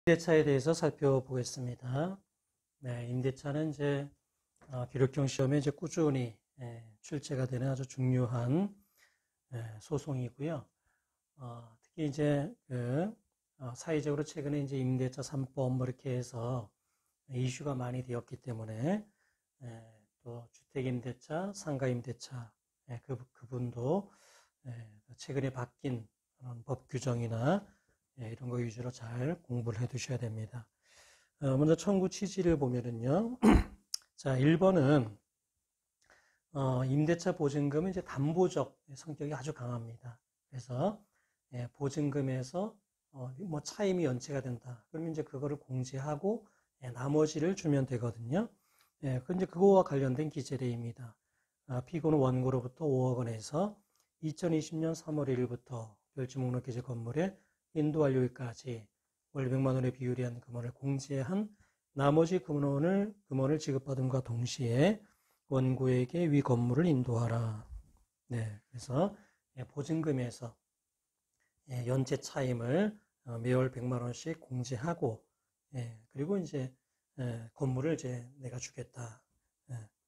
임대차에 대해서 살펴보겠습니다. 네, 임대차는 이제 기록형 시험에 이제 꾸준히 출제가 되는 아주 중요한 소송이고요. 특히 이제 사회적으로 최근에 이제 임대차 3법 뭐 이렇게 해서 이슈가 많이 되었기 때문에 또 주택임대차, 상가임대차 그분도 최근에 바뀐 그런 법 규정이나 이런 거 위주로 잘 공부를 해 두셔야 됩니다. 먼저 청구 취지를 보면은요. 자, 1번은 임대차 보증금은 이제 담보적 성격이 아주 강합니다. 그래서 보증금에서 뭐 차임이 연체가 된다. 그러면 이제 그거를 공제하고 나머지를 주면 되거든요. 근데 그거와 관련된 기재례입니다. 피고는 원고로부터 5억 원에서 2020년 3월 1일부터 별지 목록 기재 건물에 인도 완료일까지 월 100만 원에 비율이한 금원을 공제한 나머지 금원을 지급받음과 동시에 원고에게 위 건물을 인도하라. 네, 그래서 보증금에서 연체 차임을 매월 100만 원씩 공제하고 그리고 이제 건물을 이제 내가 주겠다.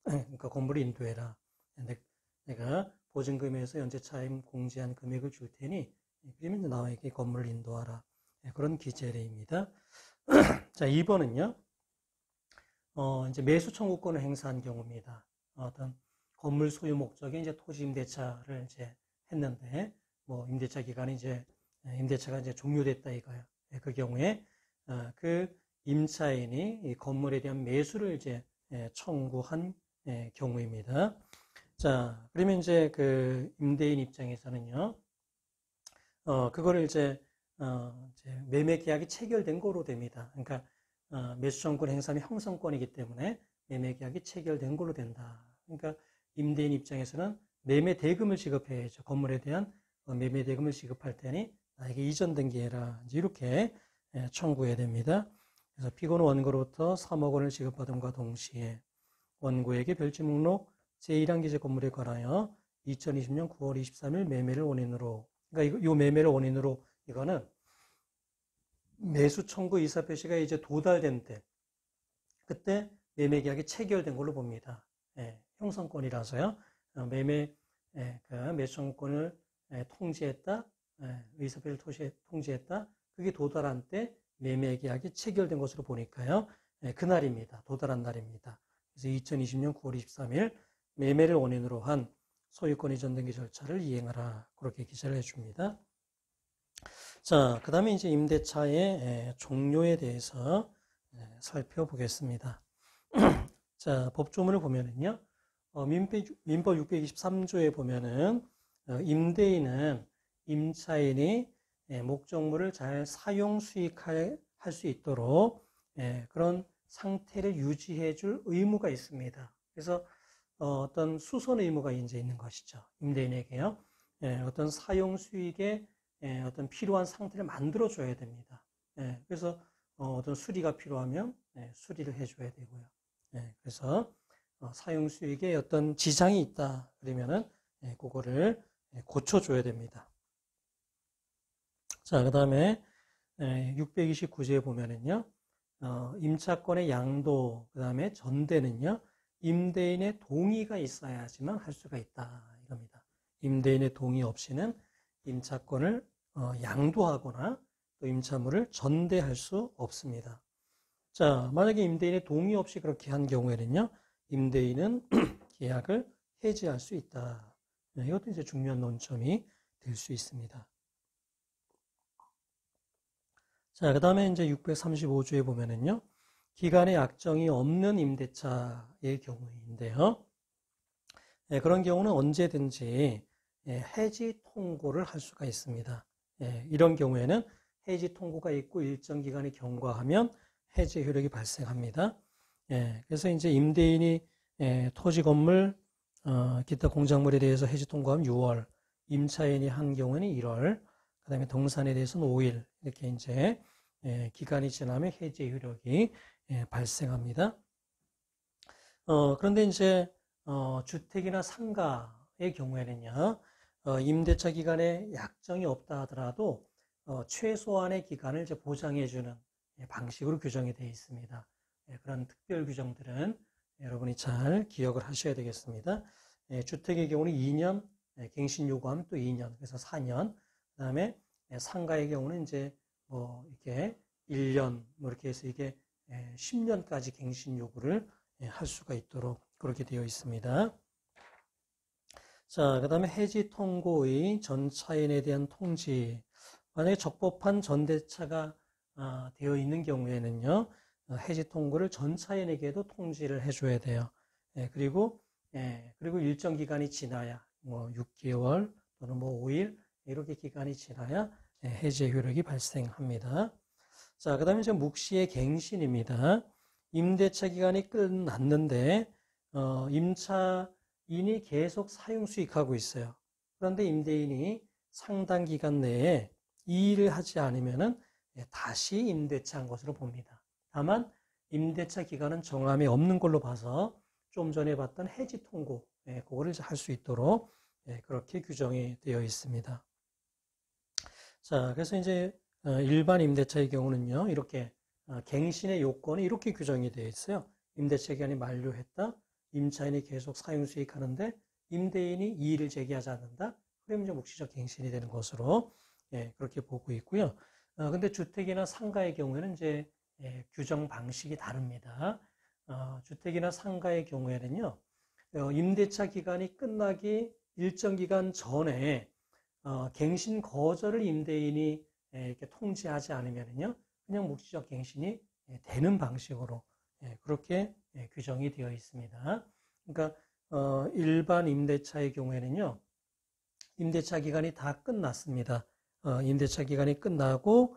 그러니까 건물을 인도해라. 내가 보증금에서 연체 차임 공제한 금액을 줄 테니 그러면 나에게 건물을 인도하라. 그런 기재례입니다. 자, 2번은요. 이제 매수 청구권을 행사한 경우입니다. 어떤 건물 소유 목적이 이제 토지 임대차를 이제 했는데 뭐 임대차 기간이 이제 임대차가 이제 종료됐다 이거예요. 그 경우에 그 임차인이 이 건물에 대한 매수를 이제 청구한 경우입니다. 자, 그러면 이제 그 임대인 입장에서는요. 그거를 이제 매매 계약이 체결된 거로 됩니다. 그러니까 매수 청구권 행사는 형성권이기 때문에 매매 계약이 체결된 걸로 된다. 그러니까 임대인 입장에서는 매매 대금을 지급해야죠. 건물에 대한 매매 대금을 지급할 테니 나에게 이전 등기해라. 이렇게 청구해야 됩니다. 그래서 피고는 원고로부터 3억 원을 지급받음과 동시에 원고에게 별지 목록 제1항 기재 건물에 관하여 2020년 9월 23일 매매를 원인으로, 그러니까 이 매매를 원인으로 이거는 매수 청구 이사 표시가 이제 도달된 때, 그때 매매 계약이 체결된 걸로 봅니다. 형성권이라서요. 그 매수 청구권을 통지했다, 의사 표시를 통지했다. 그게 도달한 때 매매 계약이 체결된 것으로 보니까요. 그날입니다. 도달한 날입니다. 그래서 2020년 9월 23일 매매를 원인으로 한 소유권 이전 등기 절차를 이행하라. 그렇게 기재를 해줍니다. 자, 그 다음에 이제 임대차의 종료에 대해서 살펴보겠습니다. 자, 법조문을 보면은요, 민법 623조에 보면은, 임대인은 임차인이 목적물을 잘 사용 수익할 수 있도록 그런 상태를 유지해 줄 의무가 있습니다. 그래서 어떤 수선 의무가 이제 있는 것이죠. 임대인에게요. 어떤 사용 수익에 어떤 필요한 상태를 만들어 줘야 됩니다. 그래서 어떤 수리가 필요하면 수리를 해줘야 되고요. 그래서 사용 수익에 어떤 지장이 있다 그러면은 그거를 고쳐줘야 됩니다. 자, 그 다음에 629조에 보면은요, 임차권의 양도, 그 다음에 전대는요, 임대인의 동의가 있어야지만 할 수가 있다 이겁니다. 임대인의 동의 없이는 임차권을 양도하거나 또 임차물을 전대할 수 없습니다. 자, 만약에 임대인의 동의 없이 그렇게 한 경우에는요, 임대인은 계약을 해지할 수 있다. 이것도 이제 중요한 논점이 될 수 있습니다. 자, 그 다음에 이제 635조에 보면은요, 기간의 약정이 없는 임대차의 경우인데요. 그런 경우는 언제든지 해지 통고를 할 수가 있습니다. 이런 경우에는 해지 통고가 있고 일정 기간이 경과하면 해지 효력이 발생합니다. 그래서 이제 임대인이 토지 건물, 기타 공작물에 대해서 해지 통고하면 6월, 임차인이 한 경우에는 1월, 그 다음에 동산에 대해서는 5일, 이렇게 이제 기간이 지나면 해지 효력이 발생합니다. 그런데 이제 주택이나 상가의 경우에는요, 임대차 기간에 약정이 없다 하더라도 최소한의 기간을 이제 보장해주는 방식으로 규정이 되어 있습니다. 그런 특별 규정들은 여러분이 잘 기억을 하셔야 되겠습니다. 주택의 경우는 2년, 갱신 요구하면 또 2년, 그래서 4년. 그다음에 상가의 경우는 이제 뭐 이렇게 1년, 뭐 이렇게 해서 이게 10년까지 갱신 요구를 할 수가 있도록 그렇게 되어 있습니다. 자, 그다음에 해지 통고의 전차인에 대한 통지. 만약에 적법한 전대차가 되어 있는 경우에는요, 해지 통고를 전차인에게도 통지를 해줘야 돼요. 그리고 일정 기간이 지나야, 뭐 6개월 또는 뭐 5일 이렇게 기간이 지나야 해지의 효력이 발생합니다. 자, 그다음에 이제 묵시의 갱신입니다. 임대차 기간이 끝났는데 임차인이 계속 사용 수익하고 있어요. 그런데 임대인이 상당 기간 내에 이 일을 하지 않으면은 다시 임대차한 것으로 봅니다. 다만 임대차 기간은 정함이 없는 걸로 봐서 좀 전에 봤던 해지 통고 그거를 할 수 있도록 그렇게 규정이 되어 있습니다. 자, 그래서 이제 일반 임대차의 경우는요, 이렇게 갱신의 요건이 이렇게 규정이 되어 있어요. 임대차 기간이 만료했다. 임차인이 계속 사용 수익하는데 임대인이 이의를 제기하지 않는다. 그러면 이제 묵시적 갱신이 되는 것으로 그렇게 보고 있고요. 근데 주택이나 상가의 경우에는 이제 규정 방식이 다릅니다. 주택이나 상가의 경우에는요, 임대차 기간이 끝나기 일정 기간 전에 갱신 거절을 임대인이 이렇게 통지하지 않으면요, 그냥 묵시적 갱신이 되는 방식으로 그렇게 규정이 되어 있습니다. 그러니까 일반 임대차의 경우에는요, 임대차 기간이 다 끝났습니다. 임대차 기간이 끝나고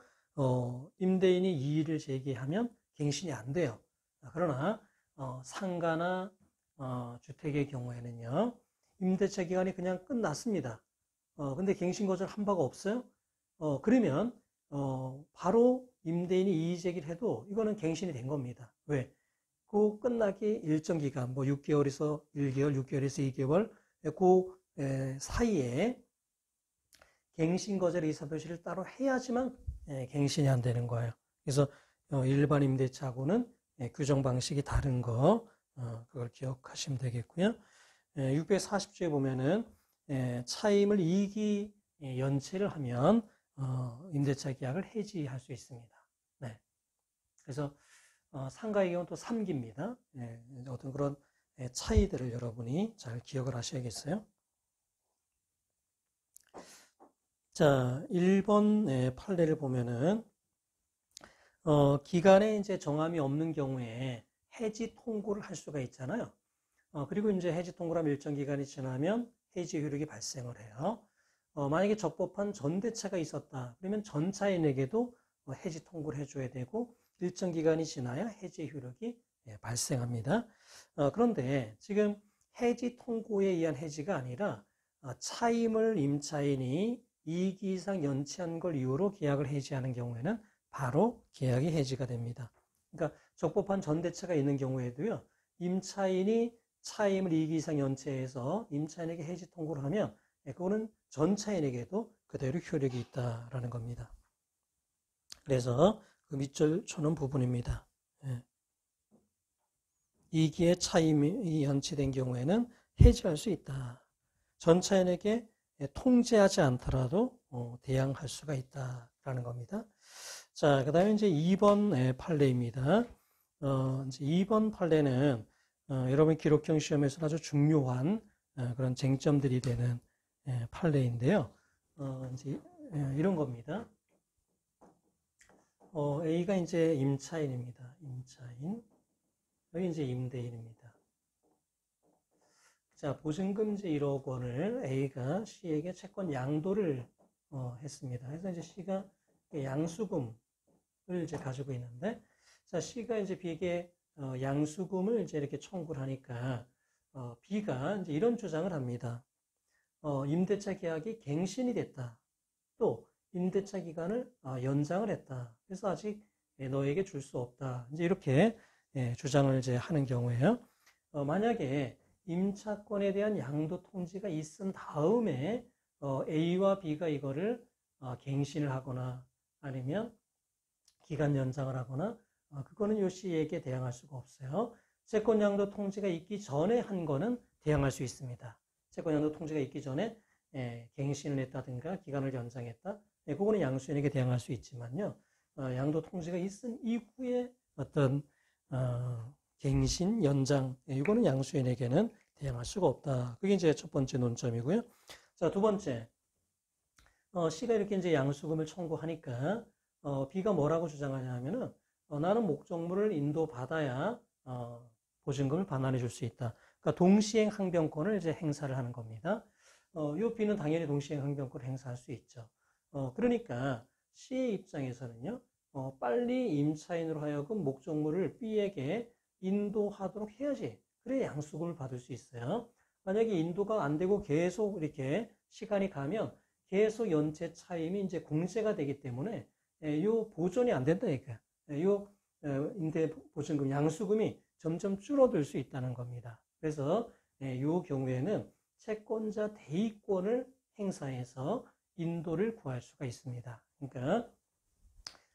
임대인이 이의를 제기하면 갱신이 안 돼요. 그러나 상가나 주택의 경우에는요, 임대차 기간이 그냥 끝났습니다. 근데 갱신 거절 한 바가 없어요. 그러면 바로 임대인이 이의 제기를 해도 이거는 갱신이 된 겁니다. 왜? 그 끝나기 일정 기간, 뭐 6개월에서 1개월, 6개월에서 2개월, 그 사이에 갱신 거절 의사표시를 따로 해야지만 갱신이 안 되는 거예요. 그래서 일반 임대차하고는 규정 방식이 다른 거, 그걸 기억하시면 되겠고요. 640조에 보면은 차임을 2기 연체를 하면 임대차 계약을 해지할 수 있습니다. 네. 그래서 상가의 경우는 또 3기입니다. 어떤 그런 차이들을 여러분이 잘 기억을 하셔야겠어요. 자, 1번 판례를 보면은 기간에 이제 정함이 없는 경우에 해지 통고를 할 수가 있잖아요. 그리고 이제 해지 통고를 하면 일정 기간이 지나면 해지 효력이 발생을 해요. 만약에 적법한 전대차가 있었다. 그러면 전차인에게도 해지 통고를 해줘야 되고 일정 기간이 지나야 해지 효력이 발생합니다. 그런데 지금 해지 통고에 의한 해지가 아니라 차임을 임차인이 2기 이상 연체한 걸 이유로 계약을 해지하는 경우에는 바로 계약이 해지가 됩니다. 그러니까 적법한 전대차가 있는 경우에도요, 임차인이 차임을 2기 이상 연체해서 임차인에게 해지 통고를 하면 그거는 전차인에게도 그대로 효력이 있다라는 겁니다. 그래서 그 밑줄 쳐놓은 부분입니다. 2기의 차임이 연체된 경우에는 해지할 수 있다. 전차인에게 통제하지 않더라도 대항할 수가 있다라는 겁니다. 자, 그 다음에 이제 2번 판례입니다. 이제 2번 판례는 여러분 기록형 시험에서 아주 중요한 그런 쟁점들이 되는 판례인데요. 이제 이런 겁니다. A가 이제 임차인입니다. 임차인. 여기 이제 임대인입니다. 자, 보증금제 1억 원을 A가 C에게 채권 양도를 했습니다. 그래서 이제 C가 양수금을 이제 가지고 있는데, 자, C가 이제 B에게 양수금을 이제 이렇게 청구를 하니까 B가 이제 이런 주장을 합니다. 임대차 계약이 갱신이 됐다. 또 임대차 기간을 연장을 했다. 그래서 아직 너에게 줄 수 없다. 이제 이렇게 주장을 이제 하는 경우에요. 만약에 임차권에 대한 양도 통지가 있은 다음에 A와 B가 이거를 갱신을 하거나 아니면 기간 연장을 하거나 그거는 요 시에게 대항할 수가 없어요. 채권 양도 통지가 있기 전에 한 거는 대항할 수 있습니다. 채권 양도 통지가 있기 전에 갱신을 했다든가 기간을 연장했다. 그거는 양수인에게 대항할 수 있지만요. 양도 통지가 있은 이후에 어떤 갱신, 연장, 이거는 양수인에게는 대항할 수가 없다. 그게 이제 첫 번째 논점이고요. 자, 두 번째. C가 이렇게 이제 양수금을 청구하니까 B가 뭐라고 주장하냐 하면은 나는 목적물을 인도받아야 보증금을 반환해 줄 수 있다. 그러니까 동시행 항변권을 이제 행사를 하는 겁니다. 요 B는 당연히 동시행 항변권을 행사할 수 있죠. 그러니까 C의 입장에서는요, 빨리 임차인으로 하여금 목적물을 B에게 인도하도록 해야지. 그래야 양수금을 받을 수 있어요. 만약에 인도가 안 되고 계속 이렇게 시간이 가면 계속 연체 차임이 이제 공제가 되기 때문에 요 보존이 안 된다 이거야. 요 임대 보증금 양수금이 점점 줄어들 수 있다는 겁니다. 그래서 요 경우에는 채권자 대의권을 행사해서 인도를 구할 수가 있습니다. 그러니까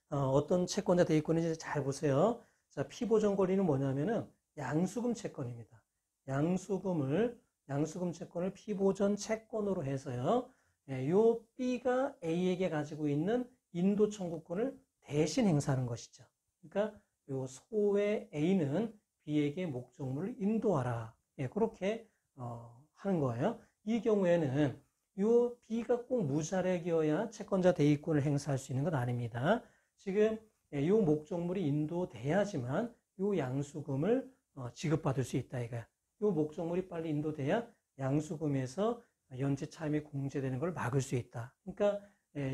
어떤 채권자 대의권인지 잘 보세요. 자, 피보전 권리는 뭐냐면은 양수금 채권입니다. 양수금 채권을 피보전 채권으로 해서요. 요 B가 A에게 가지고 있는 인도 청구권을 대신 행사하는 것이죠. 그러니까 요 소의 A는 B에게 목적물을 인도하라. 그렇게 하는 거예요. 이 경우에는 요 B가 꼭 무자력이어야 채권자 대의권을 행사할 수 있는 건 아닙니다. 지금 요 목적물이 인도돼야지만 요 양수금을 지급받을 수 있다 이거야. 요 목적물이 빨리 인도돼야 양수금에서 연체 차임이 공제되는 걸 막을 수 있다. 그러니까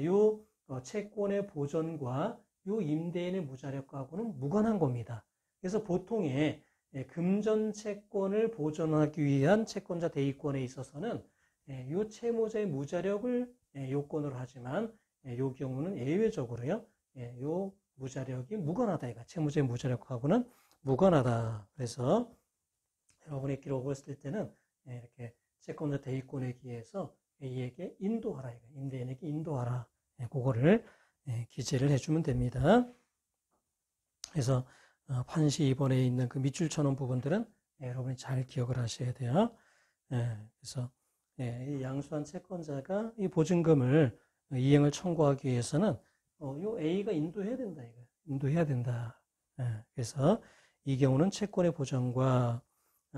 요 채권의 보전과 요 임대인의 무자력과는 무관한 겁니다. 그래서 보통의 금전 채권을 보존하기 위한 채권자 대의권에 있어서는 요 채무자의 무자력을 요건으로 하지만 요 경우는 예외적으로요. 요 무자력이 무관하다. 이거 채무자의 무자력하고는 무관하다. 그래서 여러분의 기록을 쓸 때는 이렇게 채권자 대의권에 기해서 A에게 인도하라. 이거 임대인에게 인도하라. 그거를 기재를 해주면 됩니다. 그래서 판시 2번에 있는 그 밑줄 쳐놓은 부분들은 여러분이 잘 기억을 하셔야 돼요. 그래서 이 양수한 채권자가 이 보증금을 이행을 청구하기 위해서는 요 A가 인도해야 된다. 이거 인도해야 된다. 그래서 이 경우는 채권의 보전과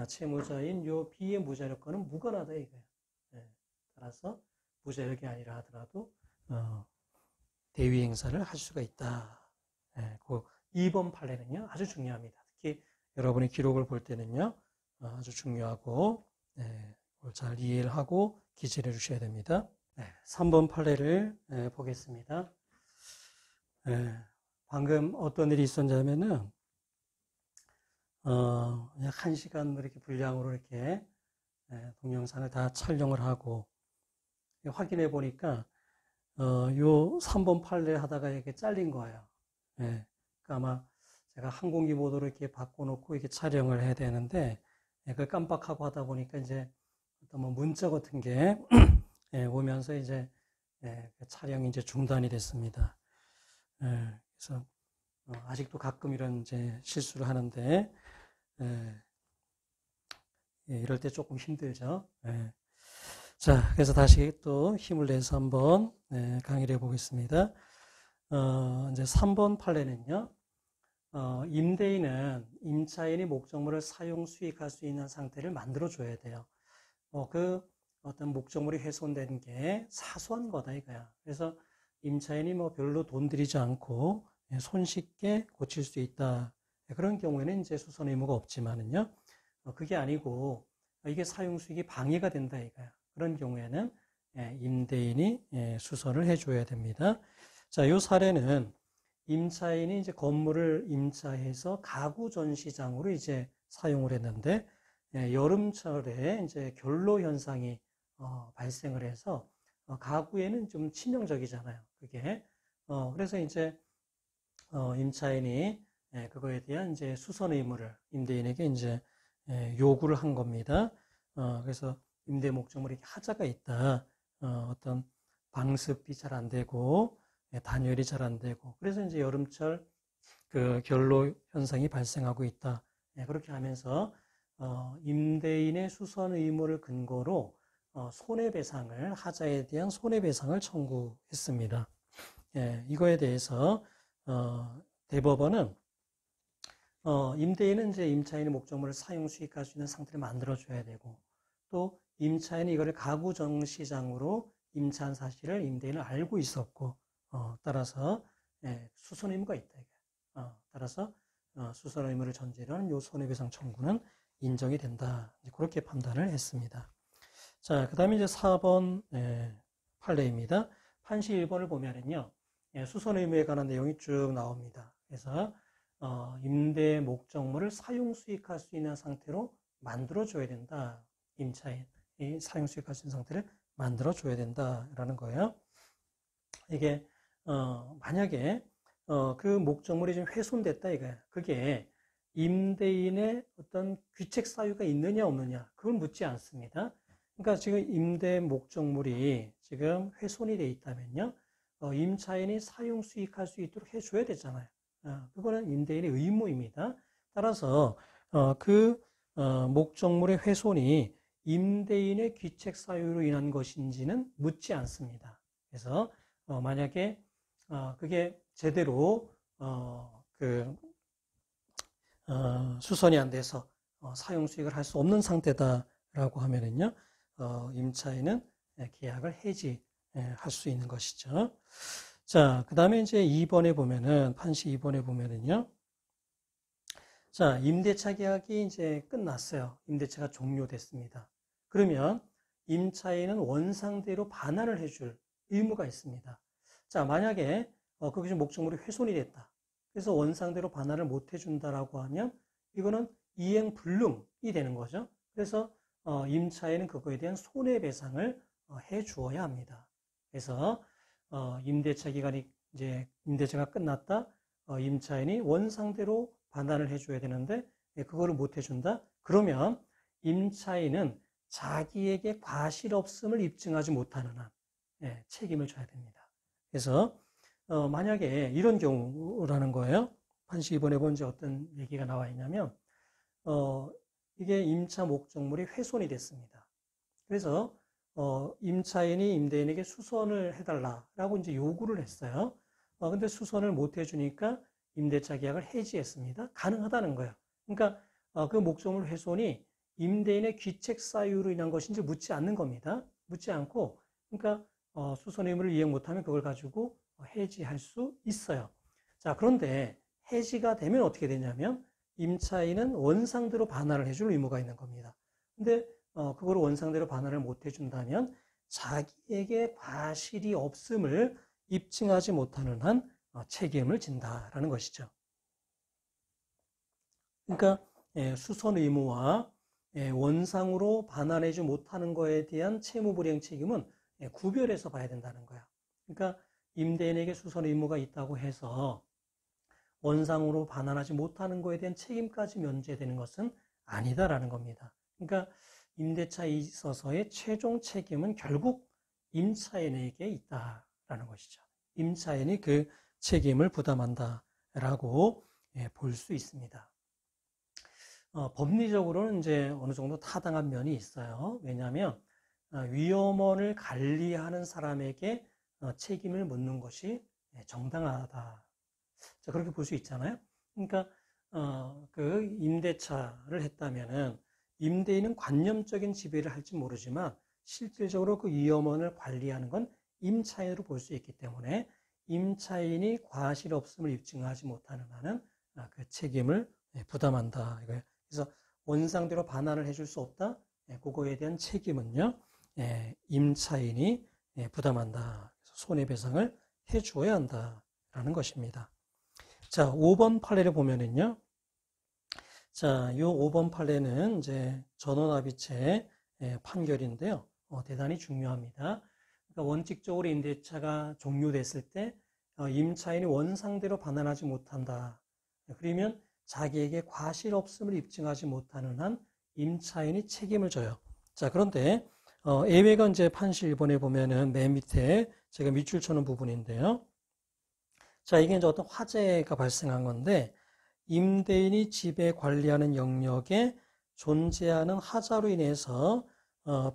채무자인 요 B의 무자력과는 무관하다 이거예요. 따라서 무자력이 아니라 하더라도 대위 행사를 할 수가 있다. 그 2번 판례는요 아주 중요합니다. 특히 여러분이 기록을 볼 때는요 아주 중요하고 그걸 잘 이해를 하고 기재를 해주셔야 됩니다. 3번 판례를 보겠습니다. 방금 어떤 일이 있었냐면은 약 1시간 이렇게 분량으로 이렇게 동영상을 다 촬영을 하고 확인해 보니까 요 3번 판례 하다가 이렇게 잘린 거예요. 그러니까 아마 제가 항공기 모드로 이렇게 바꿔놓고 이렇게 촬영을 해야 되는데 그걸 깜빡하고 하다 보니까 이제 어떤 뭐 문자 같은 게 오면서 이제 촬영이 이제 중단이 됐습니다. 그래서 아직도 가끔 이런 이제 실수를 하는데 이럴 때 조금 힘들죠. 자, 그래서 다시 또 힘을 내서 한번 강의를 해보겠습니다. 이제 3번 판례는요. 임대인은 임차인이 목적물을 사용 수익할 수 있는 상태를 만들어 줘야 돼요. 그 어떤 목적물이 훼손된 게 사소한 거다 이거야. 그래서 임차인이 뭐 별로 돈 들이지 않고 손쉽게 고칠 수 있다. 그런 경우에는 이제 수선 의무가 없지만은요. 그게 아니고 이게 사용 수익이 방해가 된다 이거야. 그런 경우에는 임대인이 수선을 해줘야 됩니다. 자, 요 사례는 임차인이 이제 건물을 임차해서 가구 전시장으로 이제 사용을 했는데 여름철에 이제 결로 현상이 발생을 해서 가구에는 좀 치명적이잖아요. 그게 그래서 이제 임차인이 그거에 대한 이제 수선 의무를 임대인에게 이제 요구를 한 겁니다. 그래서 임대 목적물이 하자가 있다. 어떤 방습이 잘 안 되고 단열이 잘 안 되고, 그래서 이제 여름철 그 결로 현상이 발생하고 있다. 그렇게 하면서 임대인의 수선 의무를 근거로 손해배상을, 하자에 대한 손해배상을 청구했습니다. 이거에 대해서 대법원은 임대인은 이제 임차인의 목적물을 사용 수익할 수 있는 상태를 만들어줘야 되고, 또 임차인이 이거를 가구 정시장으로 임차한 사실을 임대인은 알고 있었고, 따라서 수선 의무가 있다. 따라서 수선 의무를 전제로 하는 요 손해배상 청구는 인정이 된다. 그렇게 판단을 했습니다. 자, 그 다음에 이제 4번 판례입니다. 판시 1번을 보면은요, 수선 의무에 관한 내용이 쭉 나옵니다. 그래서 임대 목적물을 사용 수익할 수 있는 상태로 만들어줘야 된다. 임차인이 사용 수익할 수 있는 상태를 만들어줘야 된다라는 거예요. 이게 만약에 그 목적물이 좀 훼손됐다 이거야. 그게 임대인의 어떤 귀책 사유가 있느냐 없느냐 그걸 묻지 않습니다. 그러니까 지금 임대 목적물이 지금 훼손이 돼 있다면요, 임차인이 사용 수익할 수 있도록 해줘야 되잖아요. 그거는 임대인의 의무입니다. 따라서 그 목적물의 훼손이 임대인의 귀책 사유로 인한 것인지는 묻지 않습니다. 그래서 만약에 그게 제대로 수선이 안 돼서 사용 수익을 할 수 없는 상태다라고 하면은요, 임차인은 계약을 해지할 수 있는 것이죠. 자, 그 다음에 이제 2번에 보면은, 판시 2번에 보면은요, 자, 임대차 계약이 이제 끝났어요. 임대차가 종료됐습니다. 그러면 임차인은 원상대로 반환을 해줄 의무가 있습니다. 자, 만약에 그것이 목적물이 훼손이 됐다. 그래서 원상대로 반환을 못 해준다라고 하면 이거는 이행 불능이 되는 거죠. 그래서 임차인은 그거에 대한 손해배상을 해 주어야 합니다. 그래서 임대차 기간이 이제 임대차가 끝났다. 임차인이 원상대로 반환을 해줘야 되는데 그거를 못 해준다. 그러면 임차인은 자기에게 과실 없음을 입증하지 못하는 한 책임을 져야 됩니다. 그래서 만약에 이런 경우라는 거예요. 판시 2번에 보면 이제 어떤 얘기가 나와 있냐면 이게 임차 목적물이 훼손이 됐습니다. 그래서 임차인이 임대인에게 수선을 해달라라고 이제 요구를 했어요. 근데 수선을 못 해주니까 임대차 계약을 해지했습니다. 가능하다는 거예요. 그러니까 그 목적물 훼손이 임대인의 귀책 사유로 인한 것인지 묻지 않는 겁니다. 묻지 않고, 그러니까 수선 의무를 이행 못하면 그걸 가지고 해지할 수 있어요. 자, 그런데 해지가 되면 어떻게 되냐면 임차인은 원상대로 반환을 해줄 의무가 있는 겁니다. 근데 그걸 원상대로 반환을 못 해준다면 자기에게 과실이 없음을 입증하지 못하는 한 책임을 진다라는 것이죠. 그러니까 수선 의무와 원상으로 반환하지 못하는 것에 대한 채무불이행 책임은 구별해서 봐야 된다는 거야. 그러니까 임대인에게 수선 의무가 있다고 해서 원상으로 반환하지 못하는 것에 대한 책임까지 면제되는 것은 아니다라는 겁니다. 그러니까 임대차에 있어서의 최종 책임은 결국 임차인에게 있다라는 것이죠. 임차인이 그 책임을 부담한다라고 볼 수 있습니다. 법리적으로는 이제 어느 정도 타당한 면이 있어요. 왜냐하면 위험원을 관리하는 사람에게 책임을 묻는 것이 정당하다. 자, 그렇게 볼 수 있잖아요. 그러니까 그 임대차를 했다면은 임대인은 관념적인 지배를 할지 모르지만 실질적으로 그 위험원을 관리하는 건 임차인으로 볼 수 있기 때문에 임차인이 과실 없음을 입증하지 못하는 한은 그 책임을 부담한다. 이거예요. 그래서 원상대로 반환을 해줄 수 없다. 그거에 대한 책임은요, 임차인이 부담한다. 손해배상을 해주어야 한다라는 것입니다. 자, 5번 판례를 보면은요, 자, 이 5번 판례는 이제 전원합의체 판결인데요, 대단히 중요합니다. 그러니까 원칙적으로 임대차가 종료됐을 때 임차인이 원상대로 반환하지 못한다. 그러면 자기에게 과실 없음을 입증하지 못하는 한 임차인이 책임을 져요. 자, 그런데 예외가 이제 판시 1번에 보면은 맨 밑에 제가 밑줄 쳐놓은 부분인데요. 자, 이게 이제 어떤 화재가 발생한 건데, 임대인이 지배 관리하는 영역에 존재하는 하자로 인해서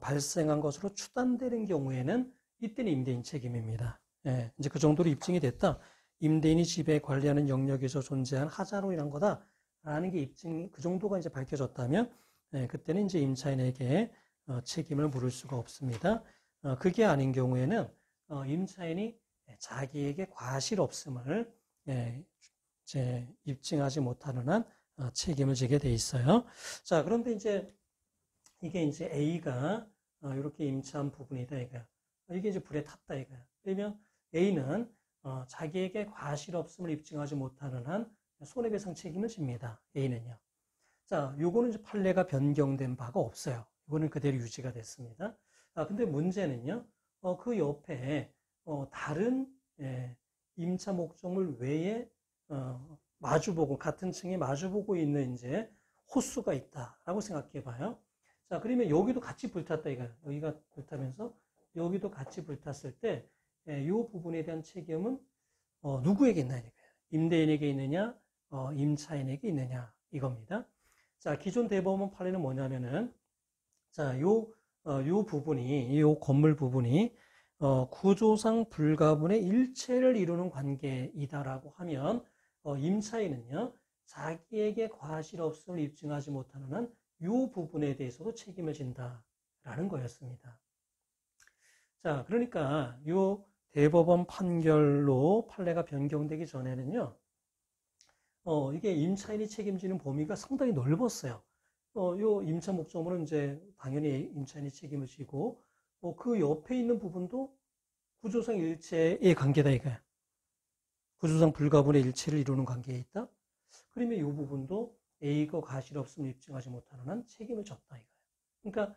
발생한 것으로 추단되는 경우에는 이때는 임대인 책임입니다. 예, 이제 그 정도로 입증이 됐다. 임대인이 지배 관리하는 영역에서 존재한 하자로 인한 거다라는 게 입증, 그 정도가 이제 밝혀졌다면, 예, 그때는 이제 임차인에게 책임을 물을 수가 없습니다. 그게 아닌 경우에는 임차인이 자기에게 과실 없음을 이제 입증하지 못하는 한 책임을 지게 돼 있어요. 자, 그런데 이게 이제 A가 이렇게 임차한 부분이다 이거야. 이게 이제 불에 탔다 이거야. 그러면 A는 자기에게 과실 없음을 입증하지 못하는 한 손해배상 책임을 집니다. A는요. 자, 요거는 이제 판례가 변경된 바가 없어요. 이거는 그대로 유지가 됐습니다. 근데 문제는요. 그 옆에 다른 임차 목적물 외에 마주보고 같은 층에 마주보고 있는 이제 호수가 있다라고 생각해 봐요. 자, 그러면 여기도 같이 불탔다 이거예요. 여기가 불타면서 여기도 같이 불탔을 때 이 부분에 대한 책임은 누구에게 있느냐 이거예요. 임대인에게 있느냐, 임차인에게 있느냐 이겁니다. 자, 기존 대법원 판례는 뭐냐면은 자, 요 부분이 요 건물 부분이 구조상 불가분의 일체를 이루는 관계이다라고 하면 임차인은요 자기에게 과실 없음을 입증하지 못하는 한 이 부분에 대해서도 책임을 진다라는 거였습니다. 자, 그러니까 이 대법원 판결로 판례가 변경되기 전에는요 이게 임차인이 책임지는 범위가 상당히 넓었어요. 요 임차 목적물은 이제 당연히 임차인이 책임을 지고 그 옆에 있는 부분도 구조상 일체의 관계다 이거야. 구조상 불가분의 일체를 이루는 관계에 있다. 그러면 이 부분도 A가 과실 없음을 입증하지 못하는 한 책임을 졌다 이거야. 그러니까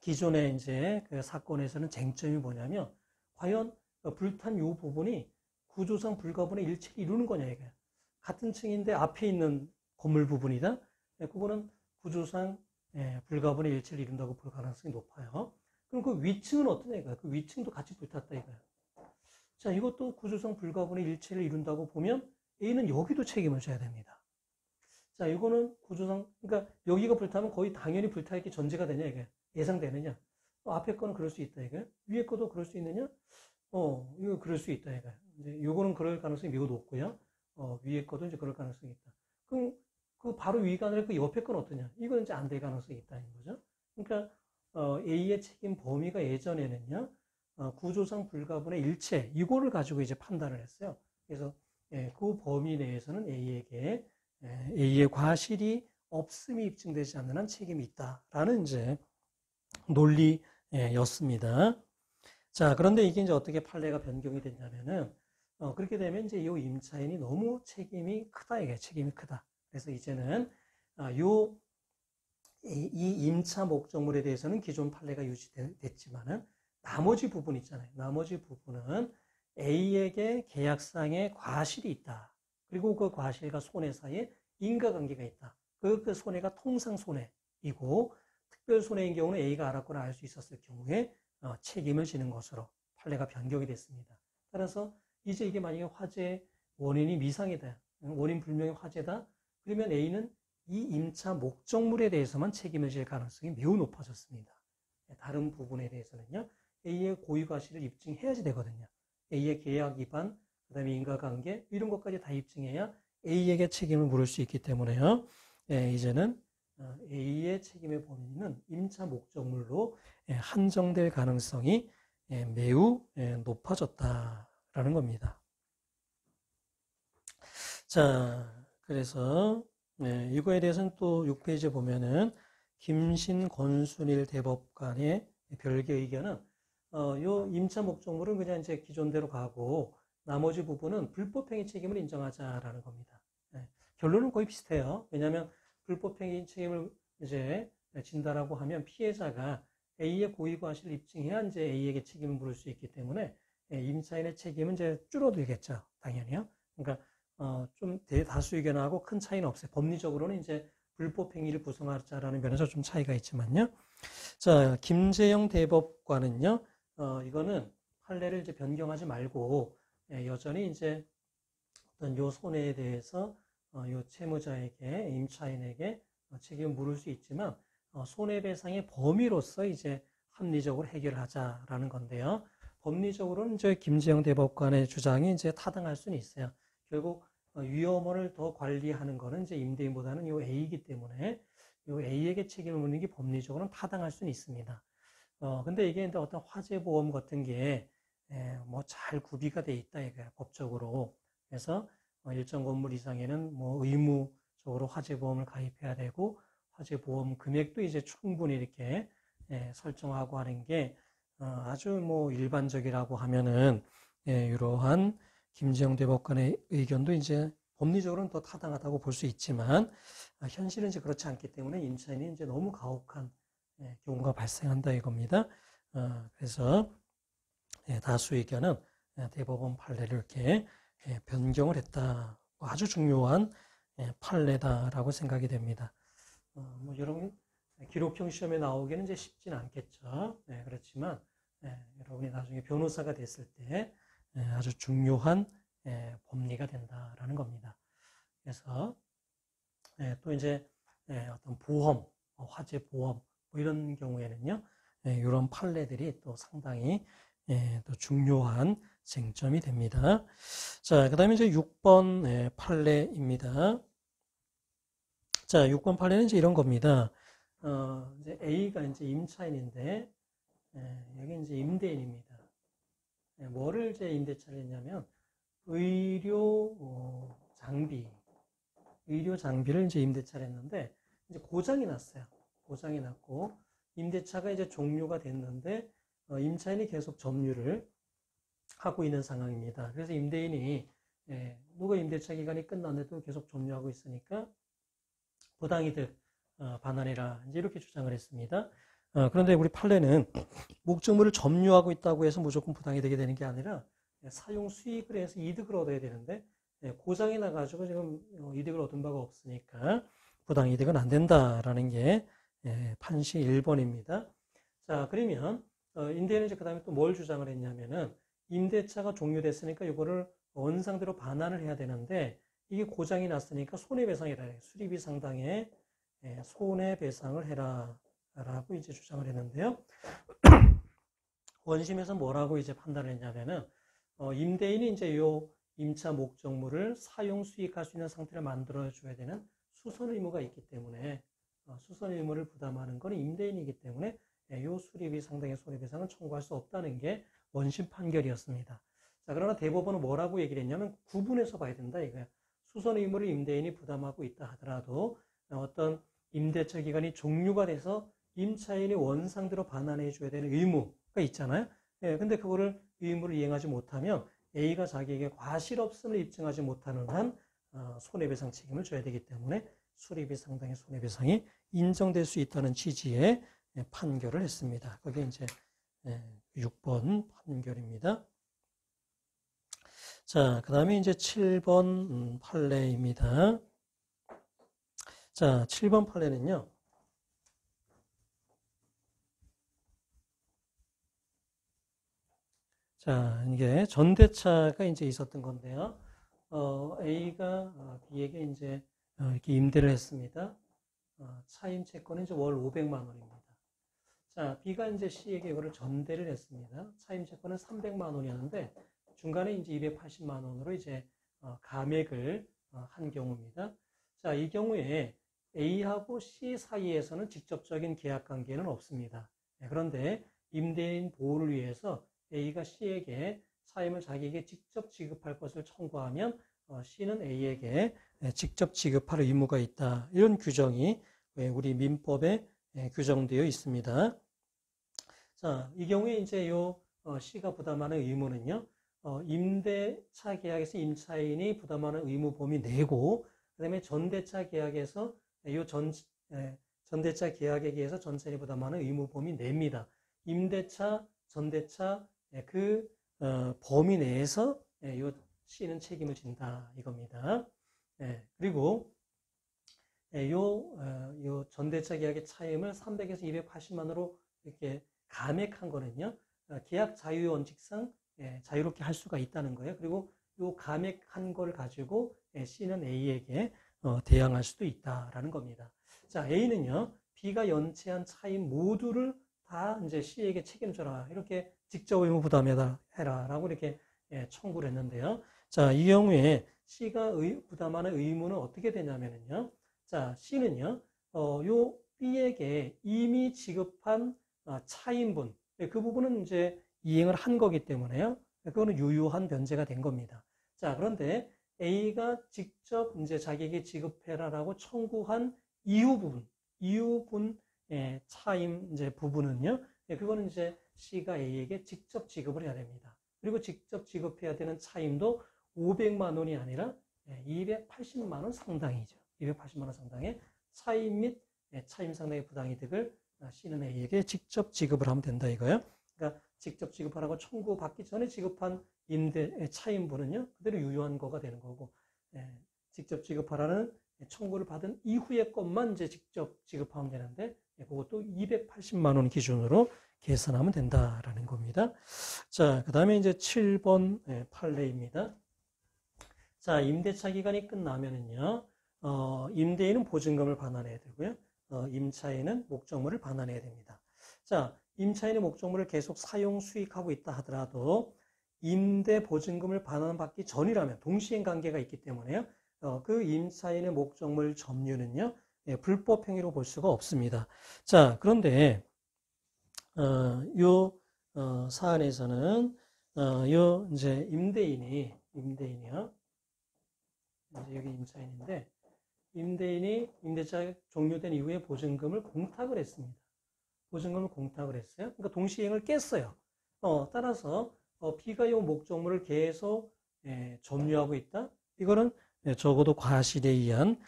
기존의 이제 그 사건에서는 쟁점이 뭐냐면 과연 불탄 이 부분이 구조상 불가분의 일체를 이루는 거냐 이거야. 같은 층인데 앞에 있는 건물 부분이다. 그거는 구조상 불가분의 일체를 이룬다고 볼 가능성이 높아요. 그럼 그 위층은 어떠냐 이거야. 그 위층도 같이 불탔다 이거야. 자, 이것도 구조상 불가분의 일체를 이룬다고 보면 A는 여기도 책임을 져야 됩니다. 자, 이거는 구조상, 그러니까 여기가 불타면 거의 당연히 불타있기 전제가 되냐 이게 예상되느냐. 앞에 거는 그럴 수 있다 이게. 위에 거도 그럴 수 있느냐? 이거 그럴 수 있다 이게. 이제 요거는 그럴 가능성이 매우 높고요. 위에 거도 이제 그럴 가능성이 있다. 그럼 그 바로 위가 아니라 그 옆에 건 어떠냐? 이거는 이제 안 될 가능성이 있다는 거죠. 그러니까 A의 책임 범위가 예전에는요. 구조상 불가분의 일체 이거를 가지고 이제 판단을 했어요. 그래서 그 범위 내에서는 A의 과실이 없음이 입증되지 않는 한 책임이 있다라는 이제 논리였습니다. 자, 그런데 이게 이제 어떻게 판례가 변경이 됐냐면은 그렇게 되면 이제 이 임차인이 너무 책임이 크다 이게 책임이 크다. 그래서 이제는 이 임차 목적물에 대해서는 기존 판례가 유지됐지만은 나머지 부분 있잖아요. 나머지 부분은 A에게 계약상의 과실이 있다. 그리고 그 과실과 손해 사이에 인과관계가 있다. 그 손해가 통상 손해이고 특별 손해인 경우는 A가 알았거나 알 수 있었을 경우에 책임을 지는 것으로 판례가 변경이 됐습니다. 따라서 이제 이게 만약에 화재 원인이 미상이다. 원인 불명의 화재다. 그러면 A는 이 임차 목적물에 대해서만 책임을 질 가능성이 매우 높아졌습니다. 다른 부분에 대해서는요. A의 고의 과실을 입증해야지 되거든요. A의 계약 위반, 그 다음에 인과관계 이런 것까지 다 입증해야 A에게 책임을 물을 수 있기 때문에요. 이제는 A의 책임의 범위는 임차 목적물로 한정될 가능성이 매우 높아졌다라는 겁니다. 자, 그래서 이거에 대해서는 또 6페이지에 보면은 김신 권순일 대법관의 별개 의견은 요 임차 목적물은 그냥 이제 기존대로 가고 나머지 부분은 불법행위 책임을 인정하자라는 겁니다. 결론은 거의 비슷해요. 왜냐하면 불법행위 책임을 이제 진다라고 하면 피해자가 A의 고의 과실을 입증해야 이제 A에게 책임을 물을 수 있기 때문에 임차인의 책임은 이제 줄어들겠죠, 당연히요. 그러니까 좀 대다수 의견하고 큰 차이는 없어요. 법리적으로는 이제 불법행위를 부정하자라는 면에서 좀 차이가 있지만요. 자, 김재영 대법관은요, 이거는 판례를 이제 변경하지 말고 여전히 이제 어떤 요 손해에 대해서 요 채무자에게, 임차인에게 책임을 물을 수 있지만 손해배상의 범위로서 이제 합리적으로 해결하자라는 건데요. 법리적으로는 이제 김재영 대법관의 주장이 이제 타당할 수는 있어요. 결국 위험을 더 관리하는 거는 이제 임대인보다는 요 A이기 때문에 요 A에게 책임을 묻는 게 법리적으로는 타당할 수는 있습니다. 근데 이게 어떤 화재보험 같은 게 뭐 잘 구비가 돼 있다 이거야, 법적으로. 그래서 일정 건물 이상에는 뭐 의무적으로 화재보험을 가입해야 되고 화재보험 금액도 이제 충분히 이렇게 설정하고 하는 게 아주 뭐 일반적이라고 하면은 이러한 김재영 대법관의 의견도 이제 법리적으로는 더 타당하다고 볼 수 있지만 현실은 이제 그렇지 않기 때문에 임차인이 이제 너무 가혹한 경우가 발생한다 이겁니다. 그래서 다수 의견은 대법원 판례를 이렇게 변경을 했다. 아주 중요한 판례다라고 생각이 됩니다. 뭐 여러분 기록형 시험에 나오기는 이제 쉽지는 않겠죠. 그렇지만 여러분이 나중에 변호사가 됐을 때 아주 중요한 법리가 된다라는 겁니다. 그래서 또 이제 어떤 보험, 화재 보험 뭐 이런 경우에는요, 이런 판례들이 또 상당히 또 중요한 쟁점이 됩니다. 자, 그 다음에 이제 6번 판례입니다. 자, 6번 판례는 이제 이런 겁니다. 이제 A가 이제 임차인인데, 여기 이제 임대인입니다. 뭐를 이제 임대차를 했냐면, 의료 장비를 이제 임대차를 했는데, 이제 고장이 났어요. 고장이 났고, 임대차가 이제 종료가 됐는데, 임차인이 계속 점유를 하고 있는 상황입니다. 그래서 임대인이 누가 임대차 기간이 끝났는데도 계속 점유하고 있으니까 부당이득 반환해라 이제 이렇게 주장을 했습니다. 그런데 우리 판례는 목적물을 점유하고 있다고 해서 무조건 부당이득이 되는 게 아니라 사용 수익을 해서 이득을 얻어야 되는데 고장이 나가지고 지금 이득을 얻은 바가 없으니까 부당이득은 안 된다라는 게 판시 1번입니다. 자, 그러면 임대인은 이제 그 다음에 또 뭘 주장을 했냐면은 임대차가 종료됐으니까 이거를 원상대로 반환을 해야 되는데 이게 고장이 났으니까 손해배상이라 해요. 수리비 상당의 손해배상을 해라 라고 이제 주장을 했는데요. 원심에서 뭐라고 이제 판단을 했냐면은 임대인이 이제 요 임차 목적물을 사용 수익할 수 있는 상태를 만들어 줘야 되는 수선 의무가 있기 때문에 수선 의무를 부담하는 건 임대인이기 때문에 요 수리비 상당의 손해배상은 청구할 수 없다는 게 원심 판결이었습니다. 자, 그러나 대법원은 뭐라고 얘기를 했냐면 구분해서 봐야 된다 이거야. 수선 의무를 임대인이 부담하고 있다 하더라도 어떤 임대차 기간이 종료가 돼서 임차인이 원상대로 반환해 줘야 되는 의무가 있잖아요. 근데 그거를 의무를 이행하지 못하면 A가 자기에게 과실없음을 입증하지 못하는 한 손해배상 책임을 져야 되기 때문에 수리비 상당의 손해배상이 인정될 수 있다는 취지의 판결을 했습니다. 그게 이제 6번 판결입니다. 자, 그 다음에 이제 7번 판례입니다. 자, 7번 판례는요. 자, 이게 전대차가 이제 있었던 건데요. A가 B에게 이제 이렇게 임대를 했습니다. 차임 채권은 이제 월 500만 원입니다. 자, B가 이제 C에게 이거를 전대를 했습니다. 차임 채권은 300만 원이었는데 중간에 이제 280만 원으로 이제 감액을 한 경우입니다. 자, 이 경우에 A하고 C 사이에서는 직접적인 계약 관계는 없습니다. 그런데 임대인 보호를 위해서 A가 C에게 차임을 자기에게 직접 지급할 것을 청구하면 C는 A에게 직접 지급할 의무가 있다. 이런 규정이 우리 민법에 규정되어 있습니다. 자, 이 경우에 이제 요 C가 부담하는 의무는요. 임대차 계약에서 임차인이 부담하는 의무 범위 내고 그다음에 전대차 계약에서 전대차 계약에 의해서 전차인이 부담하는 의무 범위 냅니다. 임대차, 전대차 그 범위 내에서 요 C는 책임을 진다 이겁니다. 그리고 요 전대차 계약의 차임을 300에서 280만으로 이렇게 감액한 거는요. 계약 자유의 원칙상 자유롭게 할 수가 있다는 거예요. 그리고 요 감액한 걸 가지고 C는 A에게 대항할 수도 있다라는 겁니다. 자, A는요, B가 연체한 차임 모두를 다 이제 C에게 책임져라. 이렇게 직접 의무 부담해라 라고 이렇게 청구를 했는데요. 자, 이 경우에 C가 부담하는 의무는 어떻게 되냐면요. 자, C는요, 요 B에게 이미 지급한 차임분, 그 부분은 이제 이행을 한 거기 때문에요. 그거는 유효한 변제가 된 겁니다. 자, 그런데 A가 직접 이제 자기에게 지급해라라고 청구한 이후분 차임 이제 부분은요. 그거는 이제 C가 A에게 직접 지급을 해야 됩니다. 그리고 직접 지급해야 되는 차임도 500만 원이 아니라 280만 원 상당이죠. 280만 원 상당의 차임 및 차임 상당의 부당이득을 C는 A에게 직접 지급을 하면 된다 이거예요. 그러니까 직접 지급하라고 청구받기 전에 지급한 차임분은요, 그대로 유효한 거가 되는 거고, 직접 지급하라는 청구를 받은 이후의 것만 이제 직접 지급하면 되는데, 그것도 280만 원 기준으로 계산하면 된다라는 겁니다. 자, 그 다음에 이제 7번 판례입니다. 자, 임대차 기간이 끝나면은요, 임대인은 보증금을 반환해야 되고요, 임차인은 목적물을 반환해야 됩니다. 자, 임차인의 목적물을 계속 사용, 수익하고 있다 하더라도 임대 보증금을 반환받기 전이라면 동시행 관계가 있기 때문에요. 그 임차인의 목적물 점유는요, 불법 행위로 볼 수가 없습니다. 자, 그런데 요 사안에서는 요 이제 임대인이요. 이제 여기 임차인인데 임대인이 임대차 종료된 이후에 보증금을 공탁을 했습니다. 보증금을 공탁을 했어요. 그러니까 동시행을 깼어요. 따라서 B가 이 목적물을 계속 점유하고 있다. 이거는 적어도 과실에 의한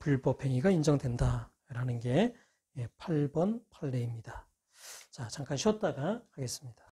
불법 행위가 인정된다라는 게 8번 판례입니다. 자, 잠깐 쉬었다가 하겠습니다.